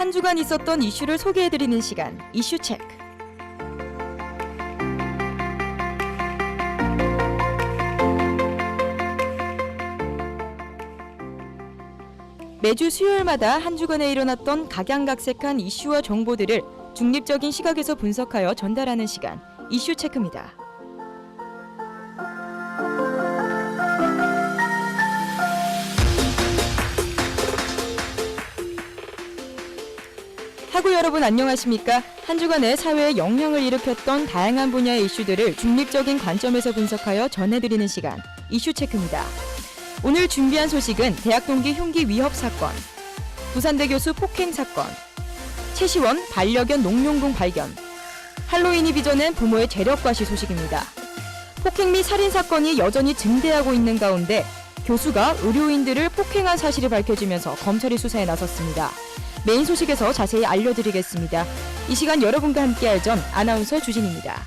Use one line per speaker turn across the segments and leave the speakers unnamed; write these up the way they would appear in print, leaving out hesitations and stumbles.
한 주간 있었던 이슈를 소개해드리는 시간, 이슈체크. 매주 수요일마다 한 주간에 일어났던 각양각색한 이슈와 정보들을 중립적인 시각에서 분석하여 전달하는 시간, 이슈체크입니다. 하구 여러분 안녕하십니까? 한 주간의 사회에 영향을 일으켰던 다양한 분야의 이슈들을 중립적인 관점에서 분석하여 전해드리는 시간, 이슈체크입니다. 오늘 준비한 소식은 대학 동기 흉기 위협 사건, 부산대 교수 폭행 사건, 최시원 반려견 농용궁 발견, 할로윈이 빚어낸 부모의 재력과시 소식입니다. 폭행 및 살인 사건이 여전히 증대하고 있는 가운데 교수가 의료인들을 폭행한 사실이 밝혀지면서 검찰이 수사에 나섰습니다. 메인 소식에서 자세히 알려드리겠습니다. 이 시간 여러분과 함께할 전 아나운서 주진입니다.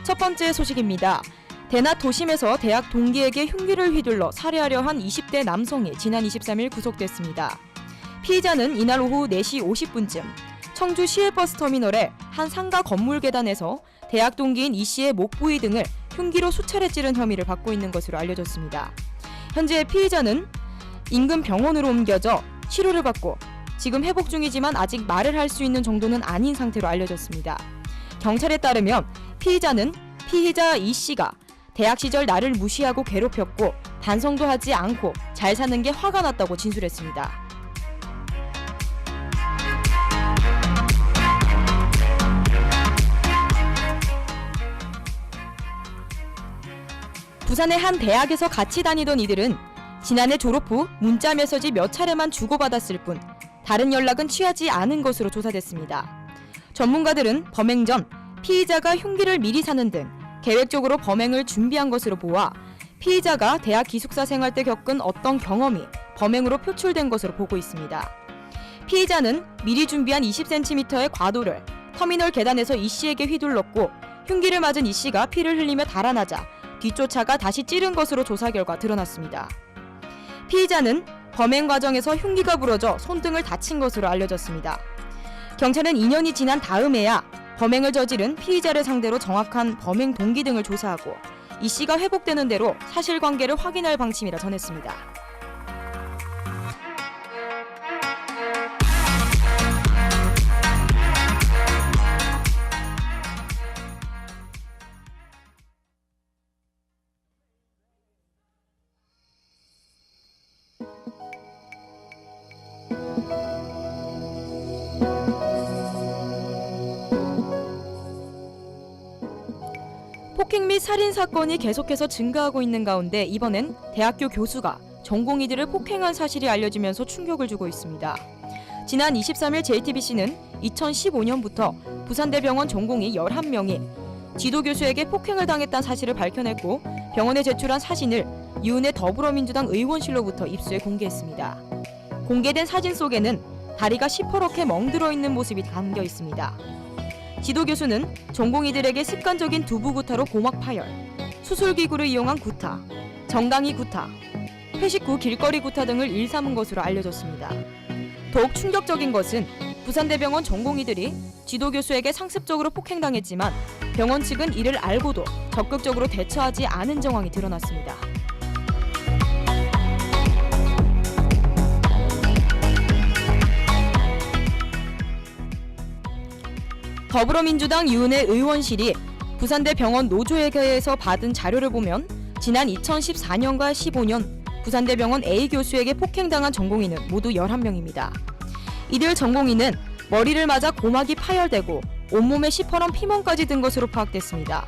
첫 번째 소식입니다. 대낮 도심에서 대학 동기에게 흉기를 휘둘러 살해하려 한 20대 남성이 지난 23일 구속됐습니다. 피의자는 이날 오후 4시 50분쯤 청주 시외버스터미널의 한 상가 건물 계단에서 대학 동기인 이 씨의 목 부위 등을 흉기로 수차례 찌른 혐의를 받고 있는 것으로 알려졌습니다. 현재 피의자는 인근 병원으로 옮겨져 치료를 받고 지금 회복 중이지만 아직 말을 할 수 있는 정도는 아닌 상태로 알려졌습니다. 경찰에 따르면 피의자는 피의자 이 씨가 대학 시절 나를 무시하고 괴롭혔고 반성도 하지 않고 잘 사는 게 화가 났다고 진술했습니다. 부산의 한 대학에서 같이 다니던 이들은 지난해 졸업 후 문자 메시지 몇 차례만 주고받았을 뿐 다른 연락은 취하지 않은 것으로 조사됐습니다. 전문가들은 범행 전 피의자가 흉기를 미리 사는 등 계획적으로 범행을 준비한 것으로 보아 피의자가 대학 기숙사 생활 때 겪은 어떤 경험이 범행으로 표출된 것으로 보고 있습니다. 피의자는 미리 준비한 20cm의 과도를 터미널 계단에서 이 씨에게 휘둘렀고 흉기를 맞은 이 씨가 피를 흘리며 달아나자 뒤쫓아가 다시 찌른 것으로 조사 결과 드러났습니다. 피의자는 범행 과정에서 흉기가 부러져 손등을 다친 것으로 알려졌습니다. 경찰은 2년이 지난 다음에야 범행을 저지른 피의자를 상대로 정확한 범행 동기 등을 조사하고 이 씨가 회복되는 대로 사실관계를 확인할 방침이라 전했습니다. 폭행 및 살인 사건이 계속해서 증가하고 있는 가운데 이번엔 대학교 교수가 전공의들을 폭행한 사실이 알려지면서 충격을 주고 있습니다. 지난 23일 JTBC는 2015년부터 부산대병원 전공의 11명이 지도교수에게 폭행을 당했다는 사실을 밝혀냈고 병원에 제출한 사진을 유은혜 더불어민주당 의원실로부터 입수해 공개했습니다. 공개된 사진 속에는 다리가 시퍼렇게 멍들어 있는 모습이 담겨 있습니다. 지도교수는 전공의들에게 습관적인 두부 구타로 고막 파열, 수술기구를 이용한 구타, 정강이 구타, 회식 후 길거리 구타 등을 일삼은 것으로 알려졌습니다. 더욱 충격적인 것은 부산대병원 전공의들이 지도교수에게 상습적으로 폭행당했지만 병원 측은 이를 알고도 적극적으로 대처하지 않은 정황이 드러났습니다. 더불어민주당 유은혜 의원실이 부산대 병원 노조회계에서 받은 자료를 보면 지난 2014년과 15년 부산대병원 A 교수에게 폭행당한 전공의는 모두 11명입니다. 이들 전공의는 머리를 맞아 고막이 파열되고 온몸에 시퍼런 피멍까지 든 것으로 파악됐습니다.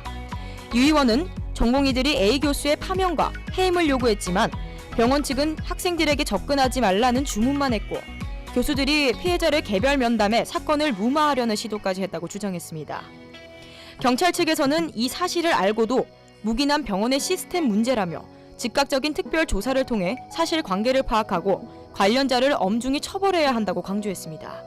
유 의원은 전공의들이 A 교수의 파면과 해임을 요구했지만 병원 측은 학생들에게 접근하지 말라는 주문만 했고 교수들이 피해자를 개별 면담해 사건을 무마하려는 시도까지 했다고 주장했습니다. 경찰 측에서는 이 사실을 알고도 묵인한 병원의 시스템 문제라며 즉각적인 특별 조사를 통해 사실 관계를 파악하고 관련자를 엄중히 처벌해야 한다고 강조했습니다.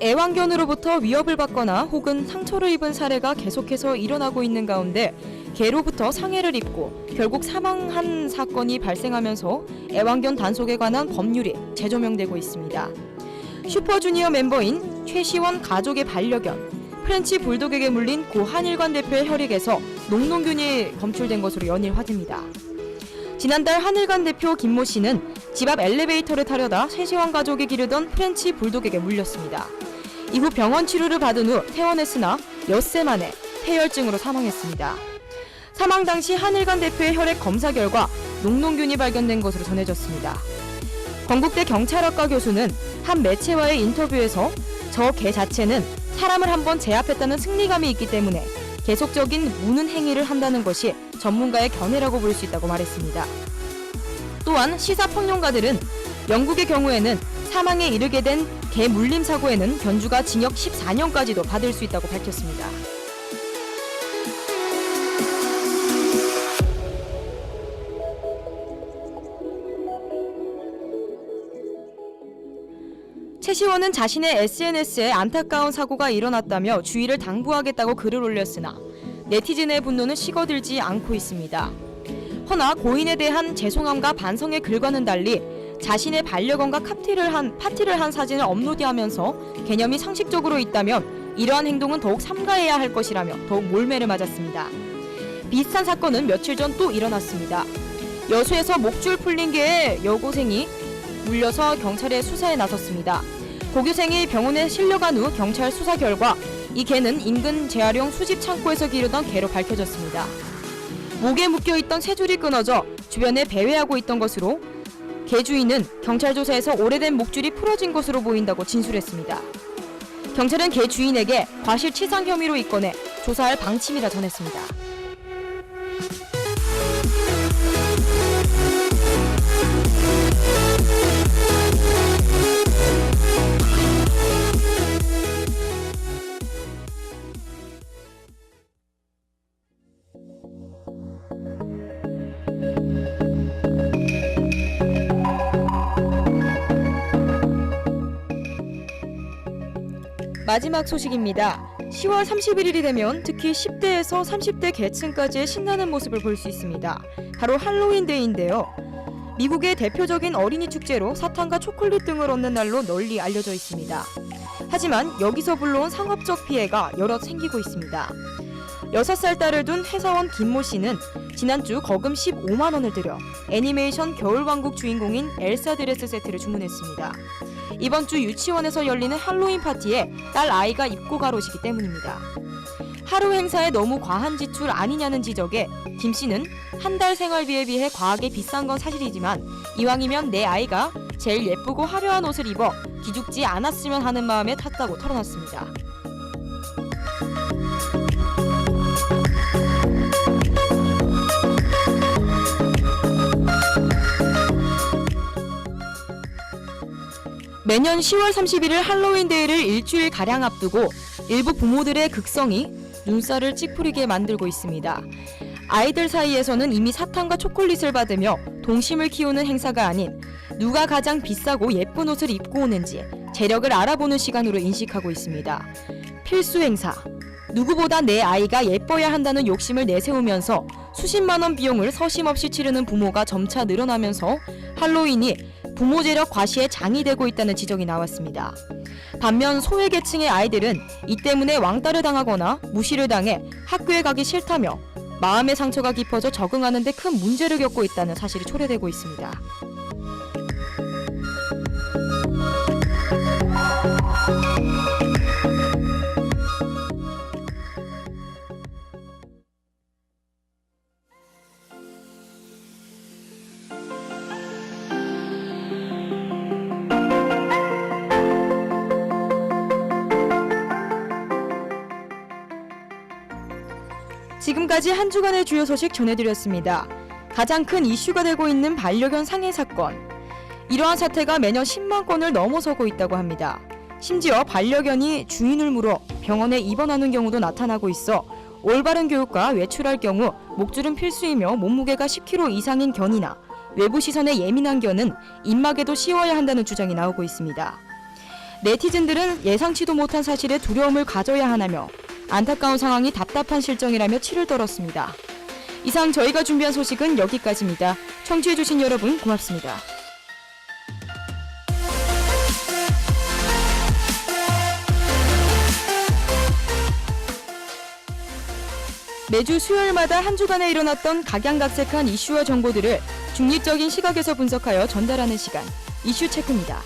애완견으로부터 위협을 받거나 혹은 상처를 입은 사례가 계속해서 일어나고 있는 가운데 개로부터 상해를 입고 결국 사망한 사건이 발생하면서 애완견 단속에 관한 법률이 재조명되고 있습니다. 슈퍼주니어 멤버인 최시원 가족의 반려견 프렌치 불독에게 물린 고 한일관 대표의 혈액에서 녹농균이 검출된 것으로 연일 화제입니다. 지난달 한일관 대표 김모 씨는 집 앞 엘리베이터를 타려다 최시원 가족이 기르던 프렌치 불독에게 물렸습니다. 이후 병원 치료를 받은 후 퇴원했으나 엿새 만에 폐혈증으로 사망했습니다. 사망 당시 한일관 대표의 혈액 검사 결과 녹농균이 발견된 것으로 전해졌습니다. 건국대 경찰학과 교수는 한 매체와의 인터뷰에서 저 개 자체는 사람을 한번 제압했다는 승리감이 있기 때문에 계속적인 무는 행위를 한다는 것이 전문가의 견해라고 볼 수 있다고 말했습니다. 또한 시사평론가들은 영국의 경우에는 사망에 이르게 된 개 물림 사고에는 견주가 징역 14년까지도 받을 수 있다고 밝혔습니다. 최시원은 자신의 SNS에 안타까운 사고가 일어났다며 주의를 당부하겠다고 글을 올렸으나 네티즌의 분노는 식어들지 않고 있습니다. 허나 고인에 대한 죄송함과 반성의 글과는 달리 자신의 반려견과 파티를 한 사진을 업로드하면서 개념이 상식적으로 있다면 이러한 행동은 더욱 삼가해야 할 것이라며 더욱 몰매를 맞았습니다. 비슷한 사건은 며칠 전 또 일어났습니다. 여수에서 목줄 풀린 개에 여고생이 물려서 경찰의 수사에 나섰습니다. 고교생이 병원에 실려간 후 경찰 수사 결과 이 개는 인근 재활용 수집 창고에서 기르던 개로 밝혀졌습니다. 목에 묶여있던 새 줄이 끊어져 주변에 배회하고 있던 것으로 개 주인은 경찰 조사에서 오래된 목줄이 풀어진 것으로 보인다고 진술했습니다. 경찰은 개 주인에게 과실치상 혐의로 입건해 조사할 방침이라 전했습니다. 마지막 소식입니다. 10월 31일이 되면 특히 10대에서 30대 계층까지의 신나는 모습을 볼 수 있습니다. 바로 할로윈데이인데요. 미국의 대표적인 어린이 축제로 사탕과 초콜릿 등을 얻는 날로 널리 알려져 있습니다. 하지만 여기서 불러온 상업적 피해가 여럿 생기고 있습니다. 6살 딸을 둔 회사원 김모 씨는 지난주 거금 15만 원을 들여 애니메이션 겨울왕국 주인공인 엘사 드레스 세트를 주문했습니다. 이번 주 유치원에서 열리는 할로윈 파티에 딸 아이가 입고 갈 옷이기 때문입니다. 하루 행사에 너무 과한 지출 아니냐는 지적에 김 씨는 한 달 생활비에 비해 과하게 비싼 건 사실이지만 이왕이면 내 아이가 제일 예쁘고 화려한 옷을 입어 기죽지 않았으면 하는 마음에 탔다고 털어놨습니다. 매년 10월 31일 할로윈데이를 일주일가량 앞두고 일부 부모들의 극성이 눈살을 찌푸리게 만들고 있습니다. 아이들 사이에서는 이미 사탕과 초콜릿을 받으며 동심을 키우는 행사가 아닌 누가 가장 비싸고 예쁜 옷을 입고 오는지 재력을 알아보는 시간으로 인식하고 있습니다. 필수 행사. 누구보다 내 아이가 예뻐야 한다는 욕심을 내세우면서 수십만 원 비용을 서심없이 치르는 부모가 점차 늘어나면서 할로윈이 부모 재력 과시의 장이 되고 있다는 지적이 나왔습니다. 반면 소외계층의 아이들은 이 때문에 왕따를 당하거나 무시를 당해 학교에 가기 싫다며 마음의 상처가 깊어져 적응하는 데 큰 문제를 겪고 있다는 사실이 초래되고 있습니다. 지금까지 한 주간의 주요 소식 전해드렸습니다. 가장 큰 이슈가 되고 있는 반려견 상해 사건. 이러한 사태가 매년 10만 건을 넘어서고 있다고 합니다. 심지어 반려견이 주인을 물어 병원에 입원하는 경우도 나타나고 있어 올바른 교육과 외출할 경우 목줄은 필수이며 몸무게가 10kg 이상인 견이나 외부 시선에 예민한 견은 입막에도 씌워야 한다는 주장이 나오고 있습니다. 네티즌들은 예상치도 못한 사실에 두려움을 가져야 하나며 안타까운 상황이 답답한 실정이라며 치를 떨었습니다. 이상 저희가 준비한 소식은 여기까지입니다. 청취해주신 여러분 고맙습니다. 매주 수요일마다 한 주간에 일어났던 각양각색한 이슈와 정보들을 중립적인 시각에서 분석하여 전달하는 시간, 이슈 체크입니다.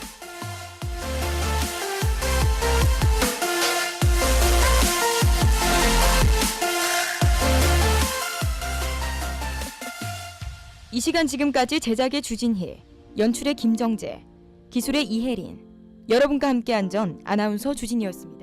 이 시간 지금까지 제작의 주진희, 연출의 김정재, 기술의 이혜린, 여러분과 함께한 전 아나운서 주진희였습니다.